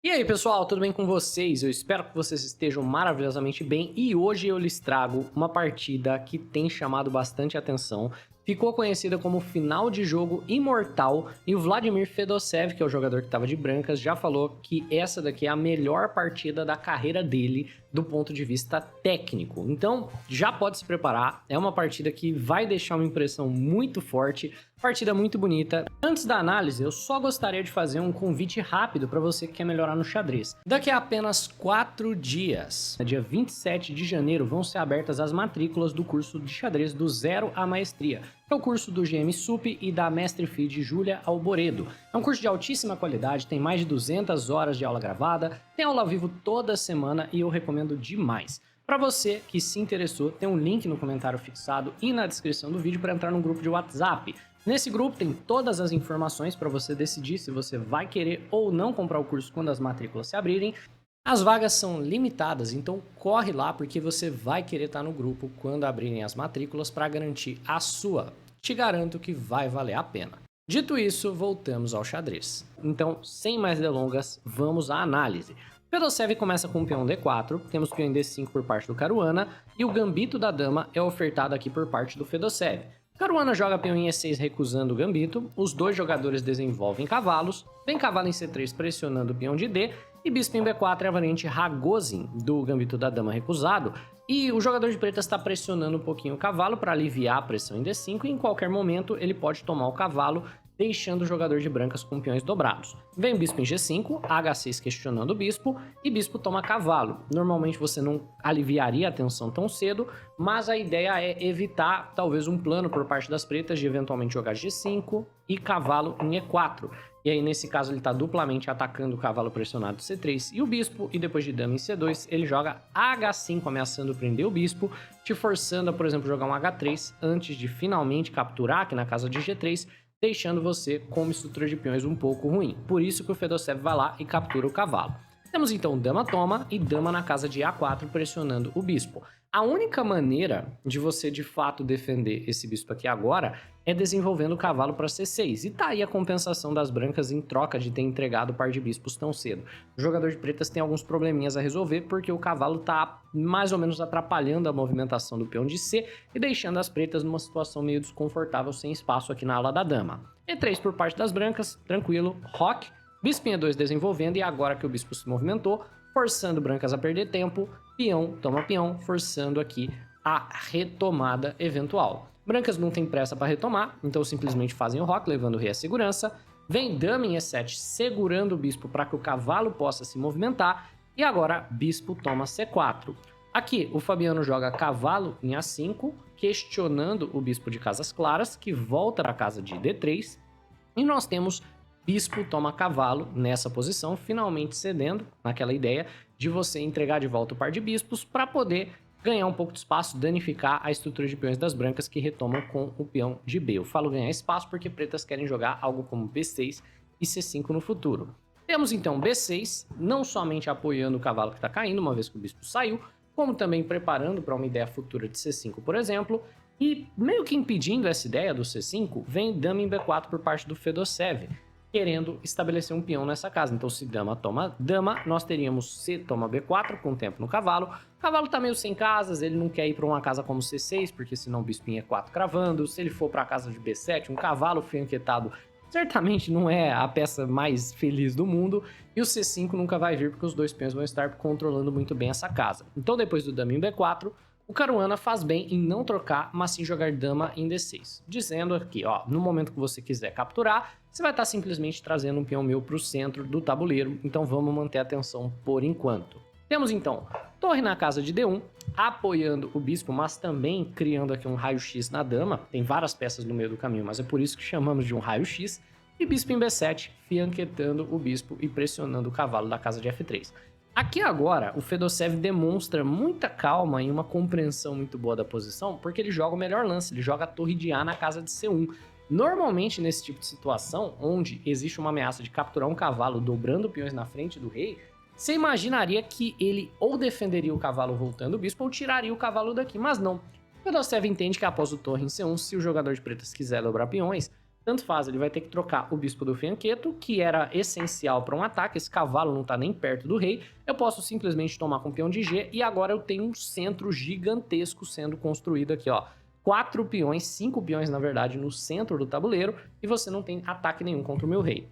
E aí pessoal, tudo bem com vocês? Eu espero que vocês estejam maravilhosamente bem e hoje eu lhes trago uma partida que tem chamado bastante atenção. Ficou conhecida como final de jogo imortal e o Vladimir Fedosev, que é o jogador que estava de brancas, já falou que essa daqui é a melhor partida da carreira dele do ponto de vista técnico. Então já pode se preparar, é uma partida que vai deixar uma impressão muito forte, partida muito bonita. Antes da análise, eu só gostaria de fazer um convite rápido para você que quer melhorar no xadrez. Daqui a apenas 4 dias, no dia 27 de janeiro, vão ser abertas as matrículas do curso de xadrez do Zero à Maestria. É o curso do GM Sup e da Mestre Fi de Júlia Alboredo. É um curso de altíssima qualidade, tem mais de 200 horas de aula gravada, tem aula ao vivo toda semana e eu recomendo demais. Para você que se interessou, tem um link no comentário fixado e na descrição do vídeo para entrar no grupo de WhatsApp. Nesse grupo tem todas as informações para você decidir se você vai querer ou não comprar o curso quando as matrículas se abrirem. As vagas são limitadas, então corre lá porque você vai querer estar no grupo quando abrirem as matrículas para garantir a sua. Te garanto que vai valer a pena. Dito isso, voltamos ao xadrez. Então, sem mais delongas, vamos à análise. Fedosev começa com o peão D4, temos peão em D5 por parte do Caruana e o gambito da dama é ofertado aqui por parte do Fedosev. Caruana joga peão em E6 recusando o gambito, os dois jogadores desenvolvem cavalos, vem cavalo em C3 pressionando o peão de D e bispo em B4 é a variante Ragozin do gambito da dama recusado e o jogador de pretas está pressionando um pouquinho o cavalo para aliviar a pressão em D5 e em qualquer momento ele pode tomar o cavalo deixando o jogador de brancas com peões dobrados. Vem bispo em G5, H6 questionando o bispo, e bispo toma cavalo. Normalmente você não aliviaria a tensão tão cedo, mas a ideia é evitar talvez um plano por parte das pretas de eventualmente jogar G5 e cavalo em E4. E aí nesse caso ele está duplamente atacando o cavalo pressionado C3 e o bispo, e depois de dama em C2 ele joga H5 ameaçando prender o bispo, te forçando a, por exemplo, jogar um H3 antes de finalmente capturar aqui na casa de G3, deixando você com uma estrutura de peões um pouco ruim. Por isso que o Fedosev vai lá e captura o cavalo. Temos então dama toma e dama na casa de A4 pressionando o bispo. A única maneira de você de fato defender esse bispo aqui agora é desenvolvendo o cavalo para C6. E tá aí a compensação das brancas em troca de ter entregado o par de bispos tão cedo. O jogador de pretas tem alguns probleminhas a resolver porque o cavalo tá mais ou menos atrapalhando a movimentação do peão de C e deixando as pretas numa situação meio desconfortável sem espaço aqui na ala da dama. E3 por parte das brancas, tranquilo, roque. Bispo em E2 desenvolvendo e agora que o bispo se movimentou, forçando brancas a perder tempo, peão toma peão, forçando aqui a retomada eventual. Brancas não tem pressa para retomar, então simplesmente fazem o roque, levando o rei à segurança. Vem dama em E7, segurando o bispo para que o cavalo possa se movimentar. E agora bispo toma C4. Aqui o Fabiano joga cavalo em A5, questionando o bispo de casas claras, que volta para a casa de D3. E nós temos bispo toma cavalo nessa posição, finalmente cedendo naquela ideia de você entregar de volta o par de bispos para poder ganhar um pouco de espaço, danificar a estrutura de peões das brancas que retomam com o peão de B. Eu falo ganhar espaço porque pretas querem jogar algo como B6 e C5 no futuro. Temos então B6, não somente apoiando o cavalo que está caindo, uma vez que o bispo saiu, como também preparando para uma ideia futura de C5, por exemplo, e meio que impedindo essa ideia do C5, vem dama em B4 por parte do Fedosev, querendo estabelecer um peão nessa casa. Então se dama toma dama, nós teríamos C toma B4 com o tempo no cavalo. O cavalo tá meio sem casas, ele não quer ir para uma casa como C6, porque senão o bispo em E4 cravando. Se ele for para a casa de B7, um cavalo fianquetado certamente não é a peça mais feliz do mundo. E o C5 nunca vai vir, porque os dois peões vão estar controlando muito bem essa casa. Então depois do dama em B4, o Caruana faz bem em não trocar, mas sim jogar dama em D6. Dizendo aqui, ó, no momento que você quiser capturar, você vai estar simplesmente trazendo um peão meu para o centro do tabuleiro, então vamos manter a atenção por enquanto. Temos então torre na casa de D1, apoiando o bispo, mas também criando aqui um raio-x na dama. Tem várias peças no meio do caminho, mas é por isso que chamamos de um raio-x. E bispo em B7, fianquetando o bispo e pressionando o cavalo da casa de F3. Aqui agora, o Fedosev demonstra muita calma e uma compreensão muito boa da posição, porque ele joga o melhor lance, ele joga a torre de A na casa de C1. Normalmente, nesse tipo de situação, onde existe uma ameaça de capturar um cavalo dobrando peões na frente do rei, você imaginaria que ele ou defenderia o cavalo voltando o bispo ou tiraria o cavalo daqui, mas não. O Fedosev entende que após o torre em C1, se o jogador de pretas quiser dobrar peões, tanto faz, ele vai ter que trocar o bispo do fianqueto, que era essencial para um ataque, esse cavalo não tá nem perto do rei, eu posso simplesmente tomar com o peão de G, e agora eu tenho um centro gigantesco sendo construído aqui, ó. 4 peões, 5 peões na verdade, no centro do tabuleiro, e você não tem ataque nenhum contra o meu rei.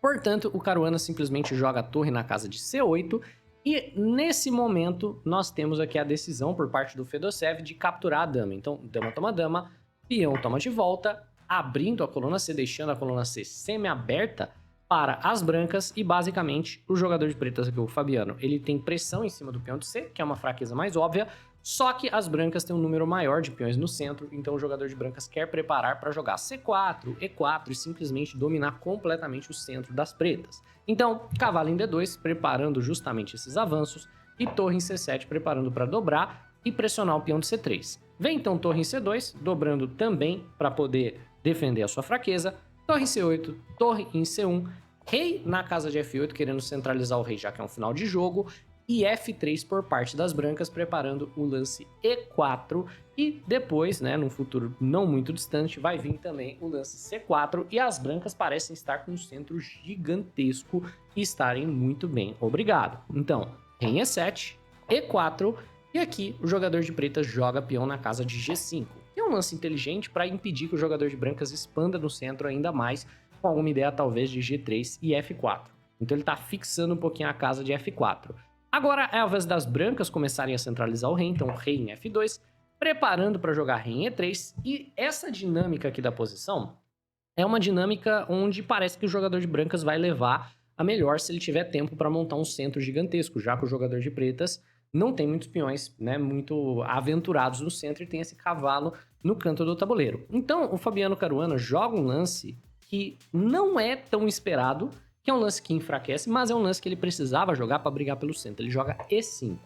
Portanto, o Caruana simplesmente joga a torre na casa de C8, e nesse momento nós temos aqui a decisão por parte do Fedosev de capturar a dama. Então, dama toma dama, peão toma de volta, abrindo a coluna C, deixando a coluna C semi-aberta para as brancas, e basicamente o jogador de pretas aqui, o Fabiano, ele tem pressão em cima do peão de C, que é uma fraqueza mais óbvia, só que as brancas têm um número maior de peões no centro, então o jogador de brancas quer preparar para jogar C4, E4 e simplesmente dominar completamente o centro das pretas. Então, cavalo em D2, preparando justamente esses avanços, e torre em C7, preparando para dobrar e pressionar o peão de C3. Vem então torre em C2, dobrando também para poder defender a sua fraqueza, torre em C8, torre em C1, rei na casa de F8, querendo centralizar o rei já que é um final de jogo, e F3 por parte das brancas, preparando o lance E4, e depois, né, num futuro não muito distante, vai vir também o lance C4, e as brancas parecem estar com um centro gigantesco e estarem muito bem, obrigado. Então, rei em E7, E4, e aqui o jogador de pretas joga peão na casa de G5. É um lance inteligente para impedir que o jogador de brancas expanda no centro ainda mais, com alguma ideia talvez de G3 e F4. Então ele está fixando um pouquinho a casa de F4. Agora é a vez das brancas começarem a centralizar o rei, então rei em F2, preparando para jogar rei em E3, e essa dinâmica aqui da posição é uma dinâmica onde parece que o jogador de brancas vai levar a melhor se ele tiver tempo para montar um centro gigantesco, já que o jogador de pretas não tem muitos peões, né, muito aventurados no centro e tem esse cavalo no canto do tabuleiro. Então o Fabiano Caruana joga um lance que não é tão esperado, que é um lance que enfraquece, mas é um lance que ele precisava jogar para brigar pelo centro. Ele joga E5.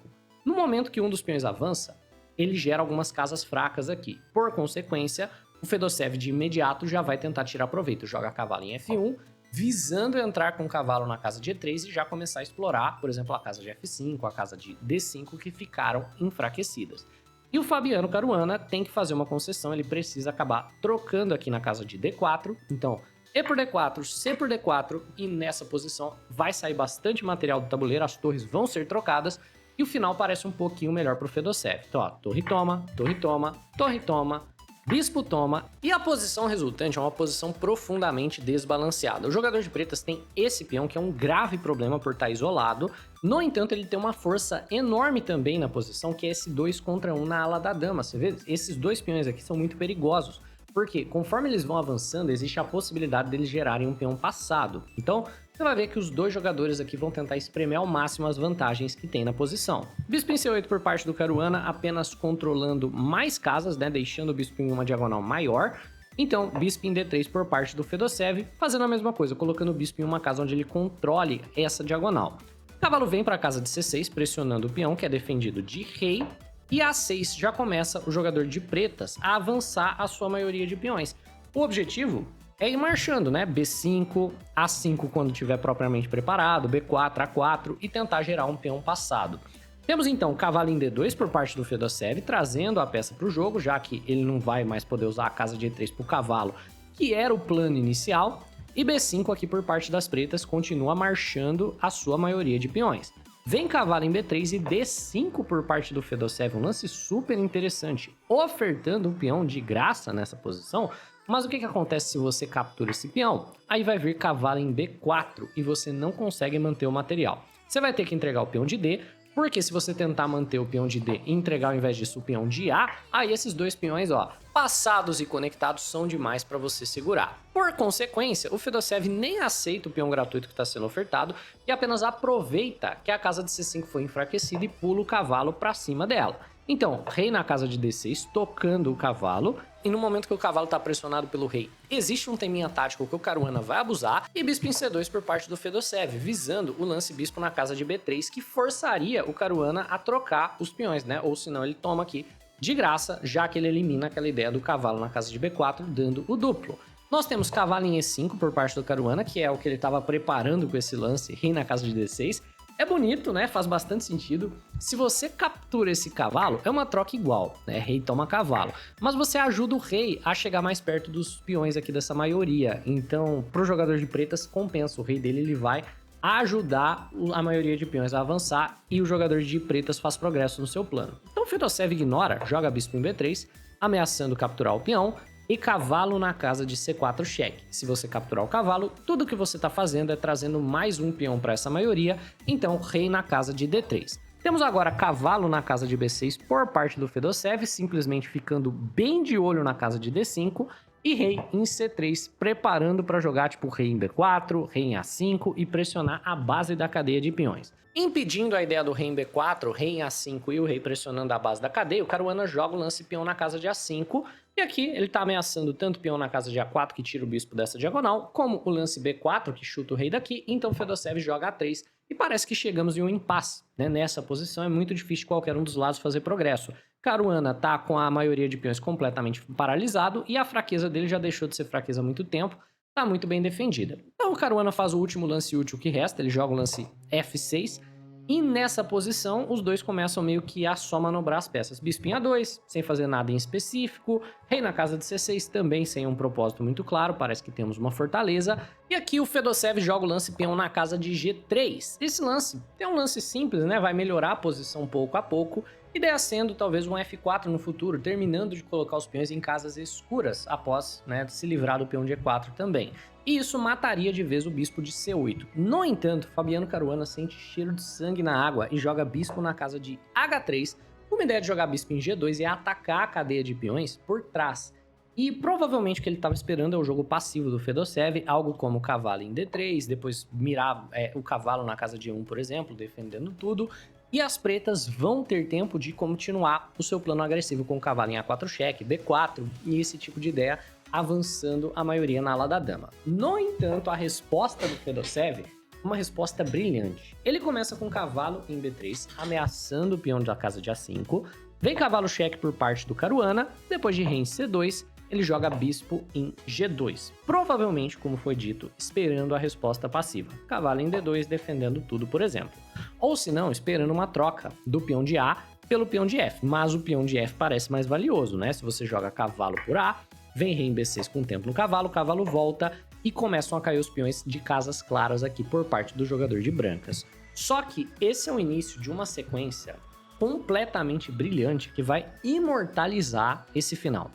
No momento que um dos peões avança, ele gera algumas casas fracas aqui. Por consequência, o Fedosev de imediato já vai tentar tirar proveito. Joga cavalo em F1, visando entrar com o cavalo na casa de E3 e já começar a explorar, por exemplo, a casa de F5, a casa de D5, que ficaram enfraquecidas. E o Fabiano Caruana tem que fazer uma concessão, ele precisa acabar trocando aqui na casa de D4, então E por D4, C por D4, e nessa posição vai sair bastante material do tabuleiro, as torres vão ser trocadas, e o final parece um pouquinho melhor pro Fedosev. Então, ó, torre toma, torre toma, torre toma, bispo toma, e a posição resultante é uma posição profundamente desbalanceada. O jogador de pretas tem esse peão, que é um grave problema por estar isolado, no entanto ele tem uma força enorme também na posição, que é esse 2 contra 1 na ala da dama. Você vê, esses dois peões aqui são muito perigosos, porque conforme eles vão avançando, existe a possibilidade deles gerarem um peão passado. Então, você vai ver que os dois jogadores aqui vão tentar espremer ao máximo as vantagens que tem na posição. Bispo em C8 por parte do Caruana, apenas controlando mais casas, né, deixando o bispo em uma diagonal maior. Então, bispo em D3 por parte do Fedosev, fazendo a mesma coisa, colocando o bispo em uma casa onde ele controle essa diagonal. O cavalo vem para a casa de C6, pressionando o peão, que é defendido de rei. E A6 já começa o jogador de pretas a avançar a sua maioria de peões. O objetivo é ir marchando, né? B5, A5 quando estiver propriamente preparado, B4, A4 e tentar gerar um peão passado. Temos então cavalo em D2 por parte do Fedosev, trazendo a peça para o jogo, já que ele não vai mais poder usar a casa de E3 para o cavalo, que era o plano inicial. E B5 aqui por parte das pretas continua marchando a sua maioria de peões. Vem cavalo em B3 e D5 por parte do Fedosev, um lance super interessante, ofertando um peão de graça nessa posição. Mas o que acontece se você captura esse peão? Aí vai vir cavalo em B4 e você não consegue manter o material. Você vai ter que entregar o peão de D, porque se você tentar manter o peão de D e entregar ao invés disso o peão de A, aí esses dois peões, ó, passados e conectados são demais para você segurar. Por consequência, o Fedosev nem aceita o peão gratuito que está sendo ofertado e apenas aproveita que a casa de C5 foi enfraquecida e pula o cavalo para cima dela. Então, rei na casa de D6, tocando o cavalo, e no momento que o cavalo está pressionado pelo rei, existe um teminha tático que o Caruana vai abusar, e bispo em C2 por parte do Fedosev, visando o lance bispo na casa de B3, que forçaria o Caruana a trocar os peões, né? Ou senão ele toma aqui de graça, já que ele elimina aquela ideia do cavalo na casa de B4, dando o duplo. Nós temos cavalo em E5 por parte do Caruana, que é o que ele estava preparando com esse lance, rei na casa de D6, É bonito, né? Faz bastante sentido. Se você captura esse cavalo, é uma troca igual, né? Rei toma cavalo. Mas você ajuda o rei a chegar mais perto dos peões aqui dessa maioria. Então, pro jogador de pretas, compensa. O rei dele, ele vai ajudar a maioria de peões a avançar e o jogador de pretas faz progresso no seu plano. Então, o Fedosev ignora, joga bispo em B3, ameaçando capturar o peão, e cavalo na casa de C4 cheque. Se você capturar o cavalo, tudo que você está fazendo é trazendo mais um peão para essa maioria, então rei na casa de D3. Temos agora cavalo na casa de B6 por parte do Fedosev, simplesmente ficando bem de olho na casa de D5, e rei em C3, preparando para jogar tipo rei em B4, rei em A5 e pressionar a base da cadeia de peões. Impedindo a ideia do rei em B4, rei em A5 e o rei pressionando a base da cadeia, o Caruana joga o lance peão na casa de A5, e aqui ele está ameaçando tanto o peão na casa de A4, que tira o bispo dessa diagonal, como o lance B4, que chuta o rei daqui, então Fedosev joga A3, e parece que chegamos em um impasse, né? Nessa posição é muito difícil qualquer um dos lados fazer progresso. Caruana tá com a maioria de peões completamente paralisado, e a fraqueza dele já deixou de ser fraqueza há muito tempo, tá muito bem defendida. Então o Caruana faz o último lance útil que resta, ele joga o lance F6, e nessa posição, os dois começam meio que a só manobrar as peças. Bispo em A2, sem fazer nada em específico. Rei na casa de C6, também sem um propósito muito claro, parece que temos uma fortaleza. E aqui o Fedosev joga o lance peão na casa de G3. Esse lance é um lance simples, né? Vai melhorar a posição pouco a pouco. Ideia sendo talvez um F4 no futuro, terminando de colocar os peões em casas escuras, após, né, se livrar do peão de E4 também. E isso mataria de vez o bispo de C8. No entanto, Fabiano Caruana sente cheiro de sangue na água e joga bispo na casa de H3. Uma ideia de jogar bispo em G2 é atacar a cadeia de peões por trás. E provavelmente o que ele estava esperando é o jogo passivo do Fedosev, algo como cavalo em D3, depois mirar o cavalo na casa de 1, por exemplo, defendendo tudo. E as pretas vão ter tempo de continuar o seu plano agressivo com o cavalo em A4 cheque, B4 e esse tipo de ideia, avançando a maioria na ala da dama. No entanto, a resposta do Fedosev é uma resposta brilhante. Ele começa com cavalo em B3, ameaçando o peão da casa de A5, vem cavalo cheque por parte do Caruana, depois de rei em C2, ele joga bispo em G2, provavelmente, como foi dito, esperando a resposta passiva. Cavalo em D2, defendendo tudo, por exemplo. Ou se não, esperando uma troca do peão de A pelo peão de F, mas o peão de F parece mais valioso, né? Se você joga cavalo por A, vem rei em B6 com o tempo no cavalo, o cavalo volta e começam a cair os peões de casas claras aqui por parte do jogador de brancas. Só que esse é o início de uma sequência completamente brilhante que vai imortalizar esse final.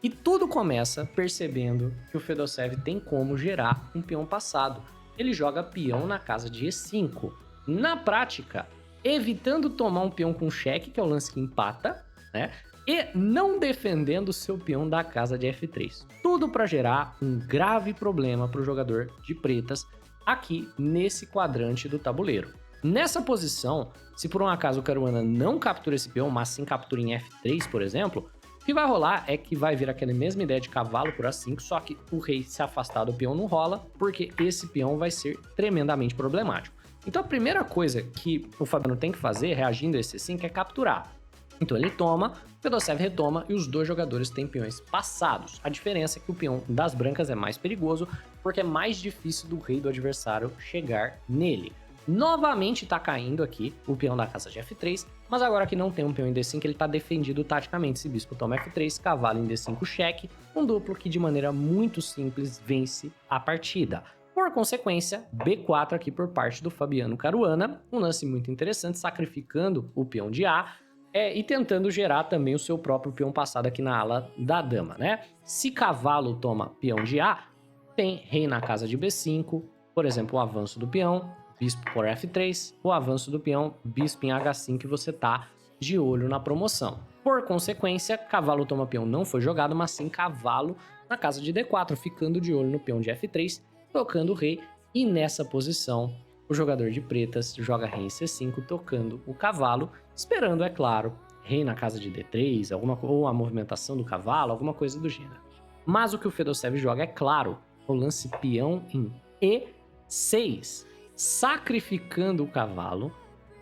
E tudo começa percebendo que o Fedosev tem como gerar um peão passado. Ele joga peão na casa de E5. Na prática, evitando tomar um peão com cheque, que é o lance que empata, né? E não defendendo o seu peão da casa de F3. Tudo para gerar um grave problema para o jogador de pretas aqui nesse quadrante do tabuleiro. Nessa posição, se por um acaso o Caruana não captura esse peão, mas sim captura em F3, por exemplo, o que vai rolar é que vai vir aquela mesma ideia de cavalo por A5, só que o rei se afastar do peão não rola, porque esse peão vai ser tremendamente problemático. Então a primeira coisa que o Fabiano tem que fazer, reagindo a esse 5, é capturar. Então ele toma, o Fedosev retoma e os dois jogadores têm peões passados. A diferença é que o peão das brancas é mais perigoso, porque é mais difícil do rei do adversário chegar nele. Novamente tá caindo aqui o peão da casa de F3, mas agora que não tem um peão em D5, ele tá defendido taticamente. Se bispo toma F3, cavalo em D5 cheque, um duplo que de maneira muito simples vence a partida. Por consequência, B4 aqui por parte do Fabiano Caruana, um lance muito interessante, sacrificando o peão de A, e tentando gerar também o seu próprio peão passado aqui na ala da dama, né? Se cavalo toma peão de A, tem rei na casa de B5, por exemplo, o avanço do peão, bispo por F3, o avanço do peão, bispo em H5 e você tá de olho na promoção. Por consequência, cavalo toma peão não foi jogado, mas sim cavalo na casa de D4, ficando de olho no peão de F3, tocando o rei, e nessa posição o jogador de pretas joga rei em C5, tocando o cavalo, esperando, é claro, rei na casa de D3, ou a movimentação do cavalo, alguma coisa do gênero. Mas o que o Fedosev joga, é claro, o lance peão em E6, sacrificando o cavalo,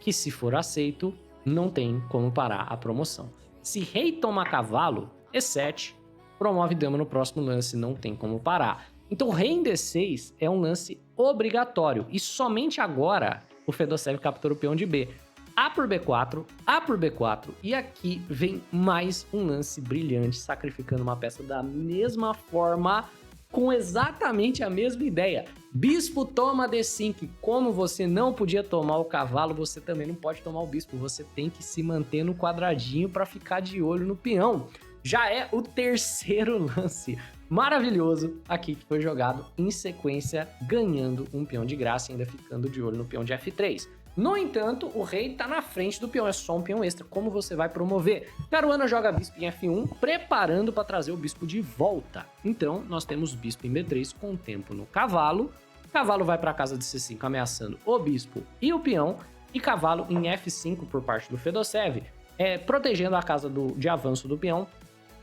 que se for aceito, não tem como parar a promoção. Se rei toma cavalo, E7, promove dama no próximo lance, não tem como parar. Então rei em D6 é um lance obrigatório, e somente agora o Fedosev captura o peão de B. A por B4, A por B4, e aqui vem mais um lance brilhante, sacrificando uma peça da mesma forma, com exatamente a mesma ideia. Bispo toma D5, como você não podia tomar o cavalo, você também não pode tomar o bispo, você tem que se manter no quadradinho para ficar de olho no peão. Já é o terceiro lance maravilhoso aqui que foi jogado em sequência, ganhando um peão de graça e ainda ficando de olho no peão de F3. No entanto, o rei tá na frente do peão, é só um peão extra. Como você vai promover? Caruana joga bispo em F1, preparando para trazer o bispo de volta. Então, nós temos bispo em B3 com tempo no cavalo. Cavalo vai para a casa de C5, ameaçando o bispo e o peão. E cavalo em F5 por parte do Fedosev, protegendo a casa de avanço do peão,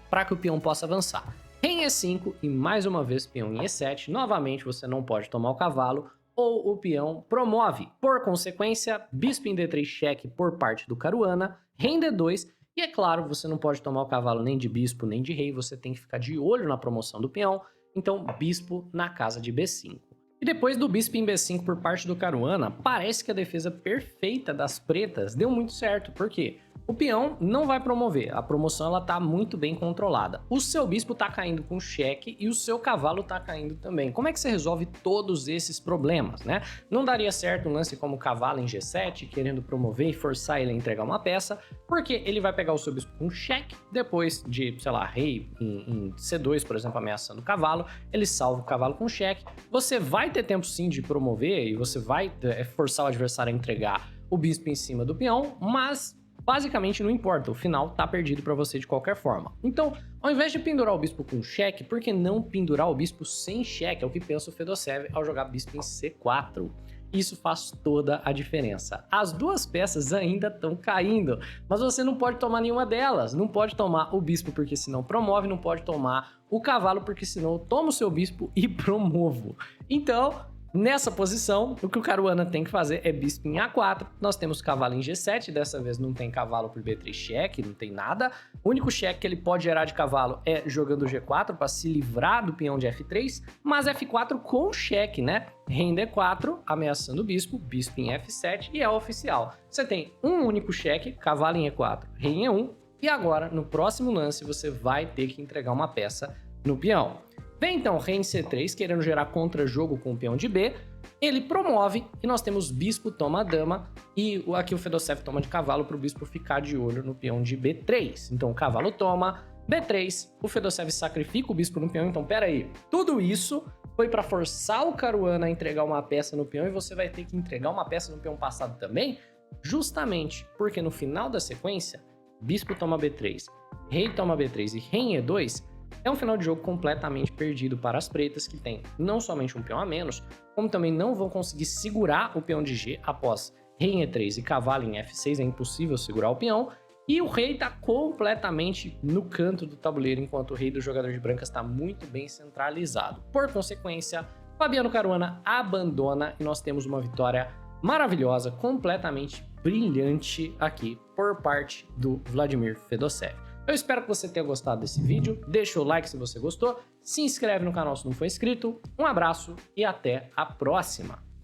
para que o peão possa avançar. Rei em E5 e mais uma vez peão em E7. Novamente, você não pode tomar o cavalo, ou o peão promove. Por consequência, bispo em D3 cheque por parte do Caruana, rei em D2, e é claro, você não pode tomar o cavalo nem de bispo nem de rei, você tem que ficar de olho na promoção do peão, então bispo na casa de B5. E depois do bispo em B5 por parte do Caruana, parece que a defesa perfeita das pretas deu muito certo, por quê? O peão não vai promover, a promoção ela tá muito bem controlada. O seu bispo tá caindo com cheque e o seu cavalo tá caindo também. Como é que você resolve todos esses problemas, né? Não daria certo um lance como cavalo em G7, querendo promover e forçar ele a entregar uma peça, porque ele vai pegar o seu bispo com cheque, depois de, sei lá, rei em C2, por exemplo, ameaçando o cavalo, ele salva o cavalo com cheque. Você vai ter tempo sim de promover e você vai forçar o adversário a entregar o bispo em cima do peão, mas basicamente não importa, o final tá perdido para você de qualquer forma. Então, ao invés de pendurar o bispo com cheque, por que não pendurar o bispo sem cheque? É o que pensa o Fedosev ao jogar bispo em C4. Isso faz toda a diferença. As duas peças ainda estão caindo, mas você não pode tomar nenhuma delas. Não pode tomar o bispo porque senão promove, não pode tomar o cavalo porque senão eu tomo o seu bispo e promovo. Então, nessa posição, o que o Caruana tem que fazer é bispo em A4, nós temos cavalo em G7, dessa vez não tem cavalo por B3 cheque, não tem nada. O único cheque que ele pode gerar de cavalo é jogando G4 para se livrar do peão de F3, mas F4 com cheque, né? Rei em D4, ameaçando o bispo, bispo em F7 e é oficial. Você tem um único cheque, cavalo em E4, rei em E1, e agora, no próximo lance, você vai ter que entregar uma peça no peão. Vem então rei em C3, querendo gerar contra-jogo com o peão de B, ele promove e nós temos bispo toma dama e aqui o Fedosev toma de cavalo para o bispo ficar de olho no peão de B3. Então o cavalo toma, B3, o Fedosev sacrifica o bispo no peão, então pera aí, tudo isso foi para forçar o Caruana a entregar uma peça no peão e você vai ter que entregar uma peça no peão passado também? Justamente porque no final da sequência, bispo toma B3, rei toma B3 e rei em E2, é um final de jogo completamente perdido para as pretas, que tem não somente um peão a menos, como também não vão conseguir segurar o peão de G após rei em E3 e cavalo em F6, é impossível segurar o peão, e o rei está completamente no canto do tabuleiro, enquanto o rei do jogador de brancas está muito bem centralizado. Por consequência, Fabiano Caruana abandona e nós temos uma vitória maravilhosa, completamente brilhante aqui por parte do Vladimir Fedosev. Eu espero que você tenha gostado desse vídeo, deixa o like se você gostou, se inscreve no canal se não for inscrito, um abraço e até a próxima!